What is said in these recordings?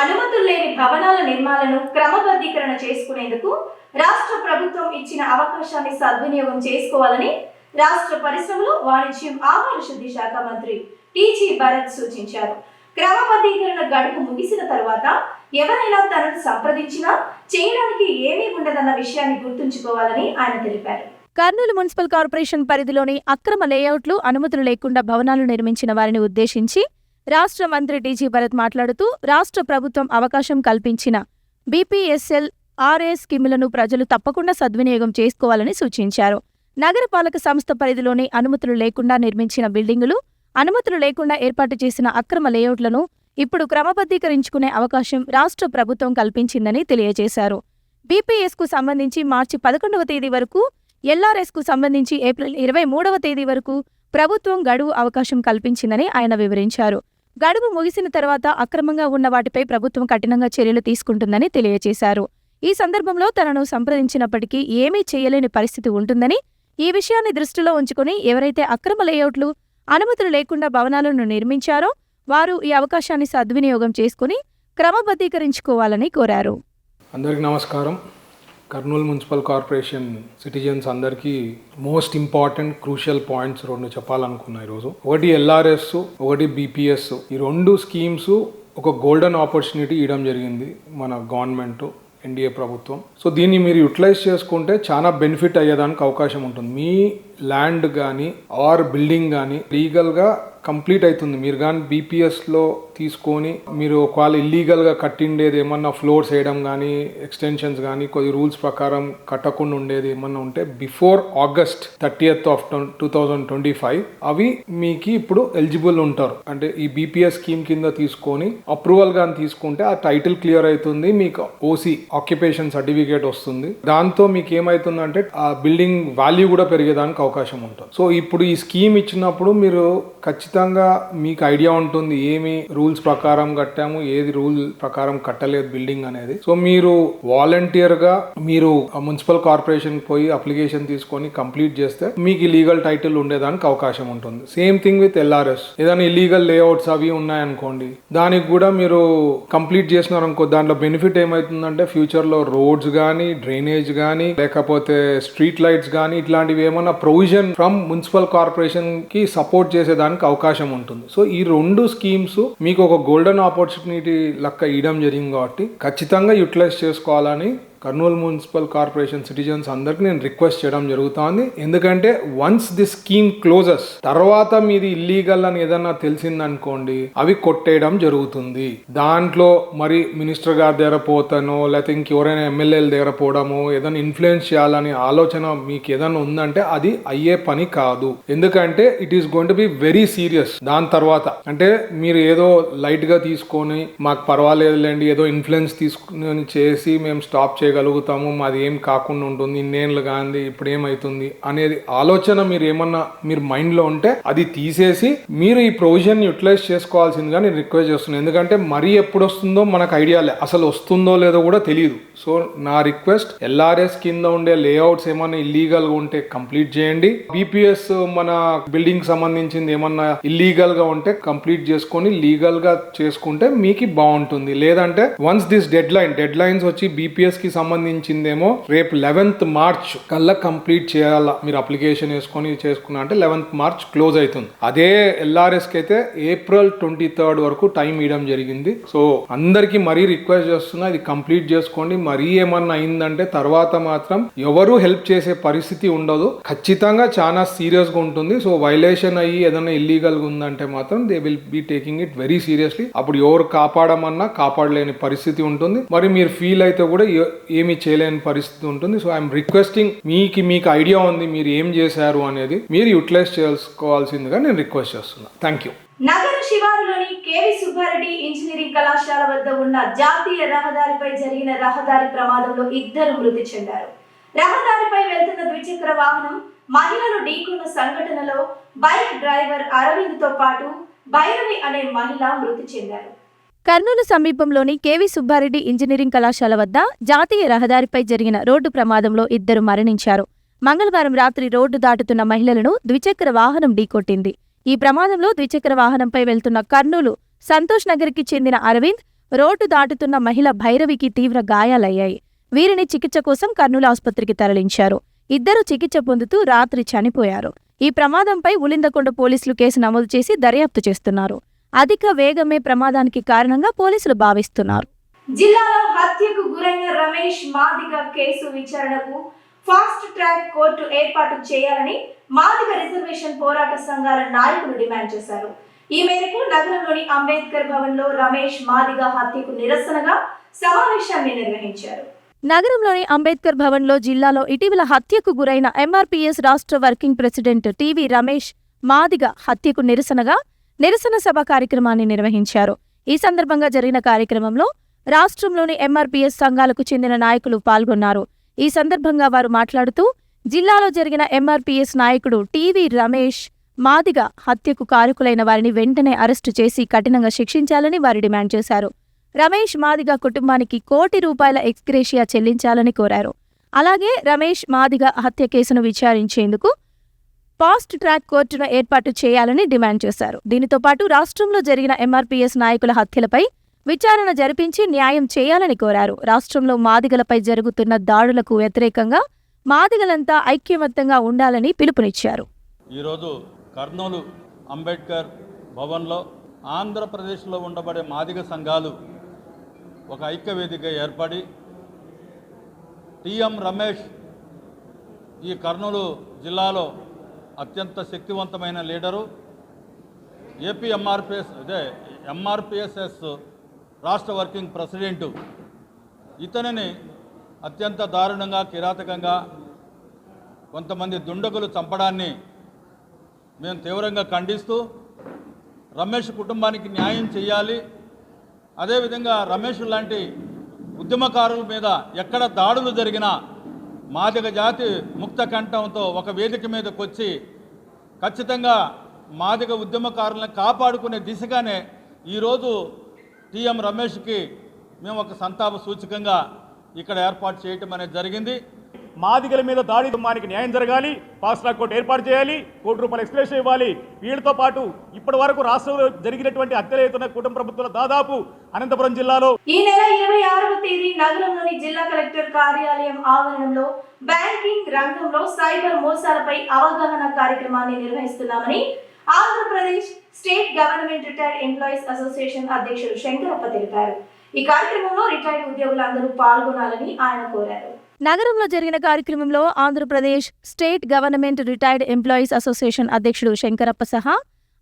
అనుమతులు లేని భవనాల నిర్మాణాలను క్రమబద్ధీకరణ చేసుకునేందుకు రాష్ట్ర ప్రభుత్వం ఇచ్చిన అవకాశాన్ని సద్వినియోగం చేసుకోవాలని రాష్ట్ర పరిశ్రమలు, వాణిజ్యం, ఆహార శుద్ధి శాఖ మంత్రి టీజీ భరత్ సూచించారు. క్రమబద్ధీకరణ గడువు ముగిసిన తర్వాత ఎవరైనా తనను సంప్రదించినా చేయడానికి ఏమీ ఉండదన్న విషయాన్ని గుర్తుంచుకోవాలని ఆయన తెలిపారు. కర్నూలు మున్సిపల్ కార్పొరేషన్ పరిధిలోని అక్రమ లేఅవుట్లు, అనుమతులు లేకుండా భవనాలు నిర్మించిన వారిని ఉద్దేశించి రాష్ట్ర మంత్రి టీజీ భరత్ మాట్లాడుతూ రాష్ట్ర ప్రభుత్వం అవకాశం కల్పించిన బీపీఎస్ఎల్, ఆర్ఏ స్కీములను ప్రజలు తప్పకుండా సద్వినియోగం చేసుకోవాలని సూచించారు. నగరపాలక సంస్థ పరిధిలోని అనుమతులు లేకుండా నిర్మించిన బిల్డింగులు, అనుమతులు లేకుండా ఏర్పాటు చేసిన అక్రమ లేఅవుట్లను ఇప్పుడు క్రమబద్ధీకరించుకునే అవకాశం రాష్ట్ర ప్రభుత్వం కల్పించిందని తెలియజేశారు. బీపీఎస్కు సంబంధించి మార్చి 11వ తేదీ వరకు, ఎల్ఆర్ఎస్కు సంబంధించి ఏప్రిల్ 23వ తేదీ వరకు ప్రభుత్వం గడువు అవకాశం కల్పించిందని ఆయన వివరించారు. గడువు ముగిసిన తర్వాత అక్రమంగా ఉన్న వాటిపై ప్రభుత్వం కఠినంగా చర్యలు తీసుకుంటుందని తెలియజేశారు. ఈ సందర్భంలో తనను సంప్రదించినప్పటికీ ఏమీ చేయలేని పరిస్థితి ఉంటుందని, ఈ విషయాన్ని దృష్టిలో ఉంచుకుని ఎవరైతే అక్రమ లేఅవుట్లు, అనుమతులు లేకుండా భవనాలను నిర్మించారో వారు ఈ అవకాశాన్ని సద్వినియోగం చేసుకుని క్రమబద్ధీకరించుకోవాలని కోరారు. అందరికీ నమస్కారం. కర్నూలు మున్సిపల్ కార్పొరేషన్ సిటిజన్స్ అందరికీ మోస్ట్ ఇంపార్టెంట్ క్రూషియల్ పాయింట్స్ రెండు చెప్పాలనుకున్నా ఈరోజు. ఒకటి ఎల్ఆర్ఎస్, ఒకటి బీపీఎస్. ఈ రెండు స్కీమ్స్ ఒక గోల్డెన్ ఆపర్చునిటీ ఇవ్వడం జరిగింది మన గవర్నమెంట్, ఎన్డీఏ ప్రభుత్వం. సో దీన్ని మీరు యూటిలైజ్ చేసుకుంటే చాలా బెనిఫిట్ అయ్యేదానికి అవకాశం ఉంటుంది. మీ ల్యాండ్ కానీ ఆర్ బిల్డింగ్ కానీ లీగల్గా కంప్లీట్ అవుతుంది. మీరు కానీ బీపీఎస్లో తీసుకొని మీరు ఒకవేళ ఇల్లీగల్గా కట్టిండేది ఏమన్నా ఫ్లోర్స్ వేయడం కానీ, ఎక్స్టెన్షన్స్ కానీ కొద్ది రూల్స్ ప్రకారం కట్టకుండా ఉండేది ఏమన్నా ఉంటే బిఫోర్ ఆగస్ట్ 30th of 2025 అవి మీకు ఇప్పుడు ఎలిజిబుల్ ఉంటారు. అంటే ఈ బీపీఎస్ స్కీమ్ కింద తీసుకొని అప్రూవల్ కానీ తీసుకుంటే ఆ టైటిల్ క్లియర్ అవుతుంది, మీకు ఓసీ ఆక్యుపేషన్ సర్టిఫికేట్ వస్తుంది. దాంతో మీకు ఏమవుతుందంటే ఆ బిల్డింగ్ వాల్యూ కూడా పెరిగేదానికి అవకాశం ఉంటుంది. సో ఇప్పుడు ఈ స్కీమ్ ఇచ్చినప్పుడు మీరు ఖచ్చితంగా మీకు ఐడియా ఉంటుంది ఏమి రూల్స్ ప్రకారం కట్టాము, ఏది రూల్ ప్రకారం కట్టలేదు బిల్డింగ్ అనేది. సో మీరు వాలంటీర్ గా మీరు మున్సిపల్ కార్పొరేషన్ పోయి అప్లికేషన్ తీసుకొని కంప్లీట్ చేస్తే మీకు లీగల్ టైటిల్ ఉండేదానికి అవకాశం ఉంటుంది. Same thing with LRS. ఏదైనా ఇల్లీగల్ లేఅవుట్స్ అవి ఉన్నాయనుకోండి, దానికి కూడా మీరు కంప్లీట్ చేసినారనుకో దాంట్లో బెనిఫిట్ ఏమవుతుందంటే ఫ్యూచర్ లో రోడ్స్ కానీ, డ్రైనేజ్ కానీ, లేకపోతే స్ట్రీట్ లైట్స్ కానీ ఇట్లాంటివి ఏమన్నా ప్రొవిజన్ ఫ్రమ్ మున్సిపల్ కార్పొరేషన్ కి సపోర్ట్ చేసేదానికి అవకాశం ఉంటుంది. సో ఈ రెండు స్కీమ్స్ మీకు ఒక గోల్డెన్ ఆపర్చునిటీ లెక్క ఇవ్వడం జరిగింది కాబట్టి ఖచ్చితంగా యూటిలైజ్ చేసుకోవాలని కర్నూలు మున్సిపల్ కార్పొరేషన్ సిటిజన్స్ అందరికి నేను రిక్వెస్ట్ చేయడం జరుగుతుంది. ఎందుకంటే వన్స్ దిస్ స్కీమ్ క్లోజెస్ తర్వాత మీది ఇల్లీగల్ అని ఏదన్నా తెలిసిందనుకోండి అవి కొట్టేయడం జరుగుతుంది. దాంట్లో మరి మినిస్టర్ గారి దగ్గర పోతానో లేకపోతే ఇంకెవరైనా ఎమ్మెల్యేల దగ్గర పోవడమో ఏదైనా ఇన్ఫ్లుయెన్స్ చేయాలని ఆలోచన మీకు ఏదైనా ఉందంటే అది అయ్యే పని కాదు. ఎందుకంటే it is going to be very serious. దాని తర్వాత అంటే మీరు ఏదో లైట్ గా తీసుకొని మాకు పర్వాలేదులేండి ఏదో ఇన్ఫ్లుయెన్స్ తీసుకుని చేసి మేము స్టాప్ చేయగలుగుతాము, మాది ఏం కాకుండా ఉంటుంది, ఇన్నేళ్ళు కానీ ఇప్పుడు ఏమవుతుంది అనేది ఆలోచన మీరు ఏమన్నా మీరు మైండ్ లో ఉంటే అది తీసేసి మీరు ఈ ప్రొవిజన్ యూటిలైజ్ చేసుకోవాల్సిందిగా నేను రిక్వెస్ట్ చేస్తున్నాను. ఎందుకంటే మరీ ఎప్పుడు వస్తుందో మనకు ఐడియా లే, అసలు వస్తుందో లేదో కూడా తెలియదు. సో నా రిక్వెస్ట్ ఎల్ఆర్ఎస్ కింద ఉండే లేఅవుట్స్ ఏమన్నా ఇల్లీగల్ గా ఉంటే కంప్లీట్ చేయండి. బీపీఎస్ మన బిల్డింగ్ సంబంధించింది ఏమన్నా ఇల్లీగల్ గా ఉంటే కంప్లీట్ చేసుకొని లీగల్ గా చేసుకుంటే మీకు బాగుంటుంది. లేదంటే వన్స్ దిస్ డెడ్ లైన్స్ వచ్చి బీపీఎస్ కి సంబంధించిందేమో రేపు 11th March కల్లా కంప్లీట్ చేయాలా. మీరు అప్లికేషన్ వేసుకొని చేసుకున్నా అంటే 11th March క్లోజ్ అవుతుంది. అదే ఎల్ఆర్ఎస్ కి అయితే April 23rd వరకు టైం ఇవ్వడం జరిగింది. సో అందరికి మరీ రిక్వెస్ట్ చేస్తున్నా ఇది కంప్లీట్ చేసుకోండి. మరీ ఏమన్నా అయిందంటే తర్వాత మాత్రం ఎవరు హెల్ప్ చేసే పరిస్థితి ఉండదు, ఖచ్చితంగా చాలా సీరియస్ గా ఉంటుంది. సో వైలేషన్ అయ్యి ఏదైనా ఇల్లీగల్ గా ఉందంటే మాత్రం they will be taking it very seriously. అప్పుడు ఎవరు కాపాడమన్నా కాపాడలేని పరిస్థితి ఉంటుంది. మరి మీరు ఫీల్ అయితే కూడా ఏమీ చేయలేని పరిస్థితి ఉంటుంది. సో ఐఎమ్ రిక్వెస్టింగ్ మీకు ఐడియా ఉంది మీరు ఏం చేశారు అనేది మీరు యూటిలైజ్ చేసుకోవాల్సిందిగా నేను రిక్వెస్ట్ చేస్తున్నాను. Thank you. నగర శివారులోని కేవి సుబ్బారెడ్డి ఇంజనీరింగ్ కళాశాల వద్ద ఉన్న జాతీయ రహదారిపై జరిగిన రహదారి ప్రమాదంలో 2 మృతి చెందారు. రహదారిపై వెళ్తున్న ద్విచక్ర వాహనం మహిళను ఢీకొన్న సంఘటనలో బైక్ డ్రైవర్ అరవింద్ తో పాటు భైరవి అనే మహిళ మృతి చెందారు. కర్నూలు సమీపంలోని కేవి సుబ్బారెడ్డి ఇంజనీరింగ్ కళాశాల వద్ద జాతీయ రహదారిపై జరిగిన రోడ్డు ప్రమాదంలో 2 మరణించారు. మంగళవారం రాత్రి రోడ్డు దాటుతున్న మహిళలను ద్విచక్ర వాహనం ఢీకొట్టింది. ఈ ప్రమాదంలో ద్విచక్ర వాహనంపై వెళ్తున్న కర్నూలు సంతోష్ నగర్కి చెందిన అరవింద్, రోడ్డు దాటుతున్న మహిళ భైరవికి తీవ్ర గాయాలయ్యాయి. వీరిని చికిత్స కోసం కర్నూలు ఆసుపత్రికి తరలించారు. ఇద్దరు చికిత్స పొందుతూ రాత్రి చనిపోయారు. ఈ ప్రమాదంపై ఉలిందకొండ పోలీసులు కేసు నమోదు చేసి దర్యాప్తు చేస్తున్నారు. అధిక వేగమే ప్రమాదానికి కారణంగా పోలీసులు భావిస్తున్నారు. జిల్లాలో హత్యకు గురైన రమేష్ మాదిగ కేసు విచారణకు ఫాస్ట్ ట్రాక్ కోర్టు ఏర్పాటు చేయాలని మాదిగ రిజర్వేషన్ పోరాట సంఘాల నాయకులు డిమాండ్ చేశారు. ఈ మేరకు నగరంలోని అంబేద్కర్ భవన్లో రమేష్ మాదిగ హత్యకు నిరసనగా సమావేశాన్ని నిర్వహించారు. నగరంలోని అంబేద్కర్ భవన్లో జిల్లాలో ఇటీవల హత్యకు గురైన ఎంఆర్పీఎస్ రాష్ట్ర working president TV Ramesh Madiga హత్యకు నిరసన సభ కార్యక్రమాన్ని నిర్వహించారు. ఈ సందర్భంగా జరిగిన కార్యక్రమంలో రాష్ట్రంలోని ఎంఆర్పీఎస్ సంఘాలకు చెందిన నాయకులు పాల్గొన్నారు. ఈ సందర్భంగా వారు మాట్లాడుతూ జిల్లాలో జరిగిన ఎంఆర్పీఎస్ నాయకుడు టీవీ రమేష్ మాదిగ హత్యకు కారకులైన వారిని వెంటనే అరెస్టు చేసి కఠినంగా శిక్షించాలని వారు డిమాండ్ చేశారు. రమేష్ మాదిగ కుటుంబానికి ₹1 కోటి ఎక్స్గ్రేషియా చెల్లించాలని కోరారు. అలాగే రమేష్ మాదిగ హత్య కేసును విచారించేందుకు ఫాస్ట్ ట్రాక్ కోర్టును ఏర్పాటు చేయాలని డిమాండ్ చేశారు. దీనితో పాటు రాష్ట్రంలో జరిగిన ఎంఆర్పీఎస్ నాయకుల హత్యలపై విచారణ జరిపించి న్యాయం చేయాలని కోరారు. రాష్ట్రంలో మాదిగలపై జరుగుతున్న దాడులకు వ్యతిరేకంగా మాదిగలంతా ఐక్యమత్యంగా ఉండాలని పిలుపునిచ్చారు. ఈరోజు కర్నూలు అంబేద్కర్ భవన్లో ఆంధ్రప్రదేశ్లో ఉండబడే మాదిగ సంఘాలు ఒక ఐక్యవేదిక ఏర్పడి టీఎం రమేష్ ఈ కర్నూలు జిల్లాలో అత్యంత శక్తివంతమైన లీడరు, ఏపీ ఎంఆర్పిఎస్ఎస్ రాష్ట్ర వర్కింగ్ ప్రెసిడెంటు, ఇతనిని అత్యంత దారుణంగా కిరాతకంగా కొంతమంది దుండగులు చంపడాన్ని మేము తీవ్రంగా ఖండిస్తూ రమేష్ కుటుంబానికి న్యాయం చేయాలి. అదేవిధంగా రమేష్ లాంటి ఉద్యమకారుల మీద ఎక్కడ దాడులు జరిగినా మాదిగ జాతి ముక్త కంఠంతో ఒక వేదిక మీదకి వచ్చి ఖచ్చితంగా మాదిగ ఉద్యమకారులను కాపాడుకునే దిశగానే ఈరోజు టీఎం రమేష్కి మేము ఒక సంతాప సూచకంగా ఇక్కడ ఏర్పాటు చేయటం అనేది జరిగింది. మాదిగల మీద దాడి కుటుంబానికి న్యాయం జరగాలి, ఫాస్ట్ ట్రాక్ కోర్టు ఏర్పాటు చేయాలి, ₹1 కోటి ఎక్స్గ్రేషియా ఇవ్వాలి. వీళ్ళతో పాటు ఇప్పటి వరకు రాష్ట్రంలో జరిగినటువంటి హత్యలు అవుతున్న కుటుంబ ప్రభుత్వాల దాదాపు అనంతపురం జిల్లాలో ఈ నెల 26వ తేదీ నగరంలోని జిల్లా కలెక్టర్ కార్యాలయం ఆవరణంలో బ్యాంకింగ్ రంగంలో సైబర్ మోసాలపై అవగాహన కార్యక్రమాన్ని నిర్వహిస్తున్నామని Andhra Pradesh state government retired employees association అధ్యక్షుడు శంకరప్ప తెలిపారు. ఈ కార్యక్రమంలో రిటైర్డ్ ఉద్యోగులందరూ పాల్గొనాలని ఆయన కోరారు. నగరంలో జరిగిన కార్యక్రమంలో Andhra Pradesh state government retired employees association అధ్యక్షుడు శంకరప్ప సహా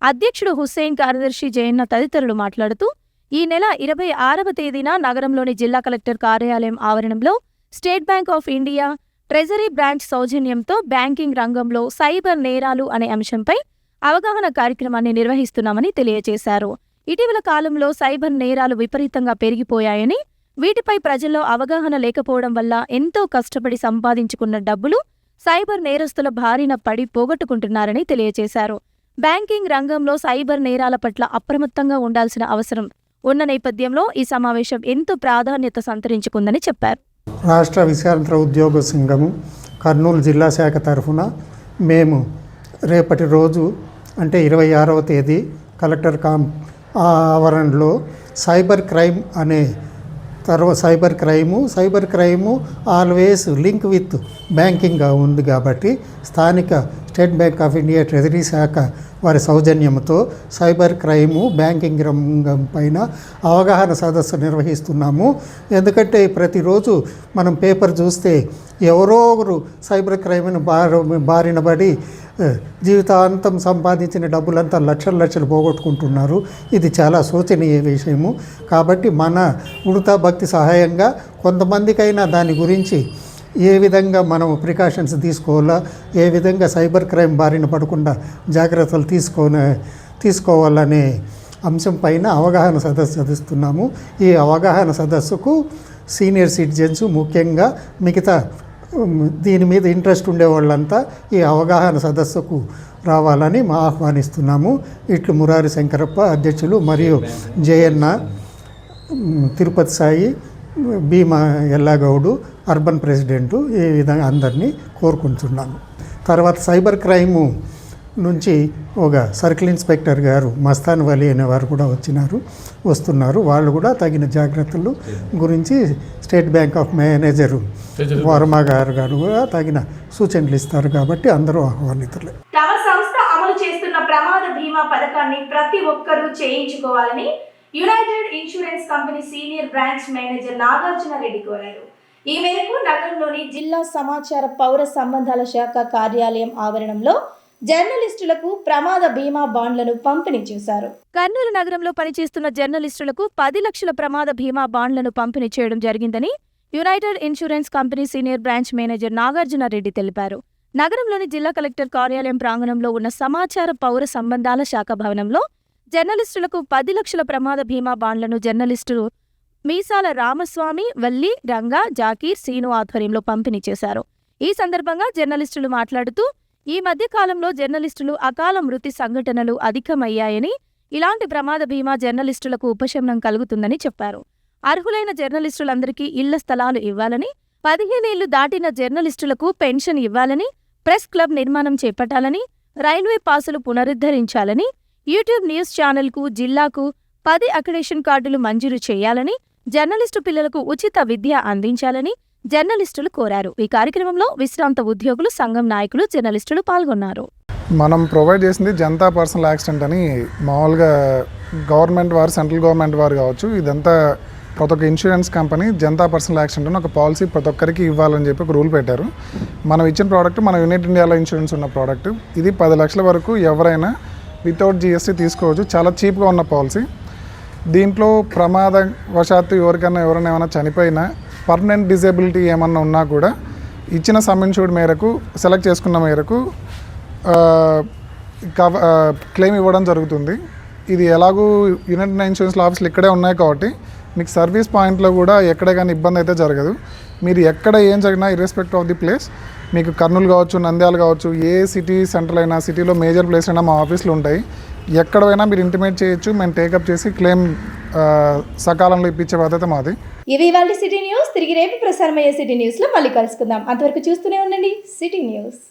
అధ్యక్షుడు హుస్సేన్, కార్యదర్శి జయన్న తదితరులు మాట్లాడుతూ ఈ నెల 26వ తేదీన నగరంలోని జిల్లా కలెక్టర్ కార్యాలయం ఆవరణంలో state bank of India treasury branch సౌజన్యంతో బ్యాంకింగ్ రంగంలో సైబర్ నేరాలు అనే అంశంపై అవగాహన కార్యక్రమాన్ని నిర్వహిస్తున్నామని తెలియజేశారు. ఇటీవల కాలంలో సైబర్ నేరాలు విపరీతంగా పెరిగిపోయాయని, వీటిపై ప్రజల్లో అవగాహన లేకపోవడం వల్ల ఎంతో కష్టపడి సంపాదించుకున్న డబ్బులు సైబర్ నేరస్తుల బారిన పడి పోగొట్టుకుంటున్నారని తెలియజేశారు. బ్యాంకింగ్ రంగంలో సైబర్ నేరాల పట్ల అప్రమత్తంగా ఉండాల్సిన అవసరం ఉన్న నేపథ్యంలో ఈ సమావేశం ఎంతో ప్రాధాన్యత సంతరించుకుందని చెప్పారు. రాష్ట్ర విశ్రాంత ఉద్యోగ సంఘము కర్నూలు జిల్లా శాఖ తరఫున మేము రేపటి రోజు అంటే 26వ తేదీ కలెక్టర్ ఆవరణలో సైబర్ క్రైమ్ అనే cyber crime always link with బ్యాంకింగ్గా ఉంది కాబట్టి స్థానిక state bank of India treasury శాఖ వారి సౌజన్యంతో సైబర్ క్రైము బ్యాంకింగ్ రంగం పైన అవగాహన సదస్సు నిర్వహిస్తున్నాము. ఎందుకంటే ప్రతిరోజు మనం పేపర్ చూస్తే ఎవరో ఒకరు సైబర్ క్రైమ్ను బారిన పడి జీవితాంతం సంపాదించిన డబ్బులంతా లక్షలు పోగొట్టుకుంటున్నారు. ఇది చాలా శోచనీయ విషయము. కాబట్టి మన ఉడతా భక్తి సహాయంగా కొంతమందికైనా దాని గురించి ఏ విధంగా మనం ప్రికాషన్స్ తీసుకోవాలా, ఏ విధంగా సైబర్ క్రైమ్ బారిన పడకుండా జాగ్రత్తలు తీసుకోవాలనే అంశం పైన అవగాహన సదస్సు చదిస్తున్నాము. ఈ అవగాహన సదస్సుకు సీనియర్ సిటిజన్స్, ముఖ్యంగా మిగతా దీని మీద ఇంట్రెస్ట్ ఉండేవాళ్ళంతా ఈ అవగాహన సదస్సుకు రావాలని ఆహ్వానిస్తున్నాము. ఇట్లు మురారి శంకరప్ప అధ్యక్షులు మరియు జయన్న, తిరుపతి సాయి, భీమా ఎల్లాగౌడు అర్బన్ ప్రెసిడెంటు, ఈ విధంగా అందరినీ కోరుకుంటున్నాను. తర్వాత సైబర్ క్రైము నుంచి ఒక సర్కిల్ ఇన్స్పెక్టర్ గారు మస్తాన్ వలి అనేవారు కూడా వస్తున్నారు. వాళ్ళు కూడా తగిన జాగ్రత్తలు గురించి state bank of manager Varma గారు కూడా తగిన సూచనలు ఇస్తారు. కాబట్టి అందరూ ఆహ్వానితులే. తమ సంస్థ అమలు చేస్తున్న ప్రమాద బీమా పథకాన్ని ప్రతి ఒక్కరూ చేయించుకోవాలని United insurance company senior branch manager Nagarjuna Reddy కోరారు. ఈ మేరకు నగరంలోని జిల్లా సమాచార పౌర సంబంధాల శాఖ కార్యాలయం ఆవరణంలో జర్నలిస్టులకు ప్రమాద బీమా బాండ్లను పంపిణీ చేశారు. కర్నూలు నగరంలో పనిచేస్తున్న జర్నలిస్టులకు 10 లక్షల ప్రమాద బీమా బాండ్లను పంపిణీ చేయడం జరిగిందని United insurance company senior branch manager Nagarjuna Reddy తెలిపారు. నగరంలోని జిల్లా కలెక్టర్ కార్యాలయం ప్రాంగణంలో ఉన్న సమాచార పౌర సంబంధాల శాఖ భవనంలో జర్నలిస్టులకు 10 లక్షల ప్రమాద బీమా బాండ్లను జర్నలిస్టులు మీసాల రామస్వామి, వల్లి, రంగా, జాకీర్, సీను ఆధ్వర్యంలో పంపిణీ చేశారు. ఈ సందర్భంగా జర్నలిస్టులు మాట్లాడుతూ ఈ మధ్య కాలంలో జర్నలిస్టులు అకాల మృతి సంఘటనలు అధికమయ్యాయని, ఇలాంటి ప్రమాద బీమా జర్నలిస్టులకు ఉపశమనం కలుగుతుందని చెప్పారు. అర్హులైన జర్నలిస్టులందరికీ ఇళ్ల స్థలాలు ఇవ్వాలని, 15 ఏళ్లు దాటిన జర్నలిస్టులకు పెన్షన్ ఇవ్వాలని, ప్రెస్ క్లబ్ నిర్మాణం చేపట్టాలని, రైల్వే పాసులు పునరుద్ధరించాలని, యూట్యూబ్ న్యూస్ ఛానల్కు జిల్లాకు 10 అక్రిడేషన్ కార్డులు మంజూరు చేయాలని, జర్నలిస్టు పిల్లలకు ఉచిత విద్య అందించాలని జర్నలిస్టులు కోరారు. ఈ కార్యక్రమంలో విశ్రాంత ఉద్యోగులు, సంఘం నాయకులు, జర్నలిస్టులు పాల్గొన్నారు. మనం ప్రొవైడ్ చేసింది జనతా పర్సనల్ యాక్సిడెంట్ అని, మామూలుగా గవర్నమెంట్ వారు, సెంట్రల్ గవర్నమెంట్ వారు కావచ్చు, ఇదంతా ప్రతి ఒక్క insurance company Janata personal accident అని ఒక పాలసీ ప్రతి ఒక్కరికి ఇవ్వాలని చెప్పి ఒక రూల్ పెట్టారు. మనం ఇచ్చిన ప్రోడక్ట్ మన యునైటెడ్ ఇండియాలో ఇన్సూరెన్స్ ఉన్న ప్రోడక్ట్. ఇది 10 లక్షల వరకు ఎవరైనా వితౌట్ GST తీసుకోవచ్చు. చాలా చీప్గా ఉన్న పాలసీ. దీంట్లో ప్రమాదవశాత్తు ఎవరైనా ఏమైనా చనిపోయినా, పర్మనెంట్ డిజేబిలిటీ ఏమన్నా ఉన్నా కూడా ఇచ్చిన సమ్ ఇన్సూర్డ్ మేరకు, సెలెక్ట్ చేసుకున్న మేరకు క్లెయిమ్ ఇవ్వడం జరుగుతుంది. ఇది ఎలాగూ యునైటెడ్ ఇన్సూరెన్స్ ఆఫీసులు ఇక్కడే ఉన్నాయి కాబట్టి మీకు సర్వీస్ పాయింట్లో కూడా ఎక్కడే కానీ ఇబ్బంది అయితే జరగదు. మీరు ఎక్కడ ఏం జరిగినా ఇర్రెస్పెక్టివ్ ఆఫ్ ది ప్లేస్, మీకు కర్నూలు కావచ్చు, నంద్యాల కావచ్చు, ఏ సిటీ సెంటర్ అయినా, సిటీలో మేజర్ ప్లేస్ అయినా మా ఆఫీసులు ఉంటాయి. ఎక్కడైనా మీరు ఇంటిమేట్ చేయొచ్చు. మేము టేకప్ చేసి క్లెయిమ్ సకాలంలో ఇప్పించే బాధ్యత మాది. ఇవి ఇవాళ సిటీ న్యూస్. తిరిగి రేపు ప్రసారమయ్యే సిటీ న్యూస్లో మళ్ళీ కలుసుకుందాం. అంతవరకు చూస్తూనే ఉండండి సిటీ న్యూస్.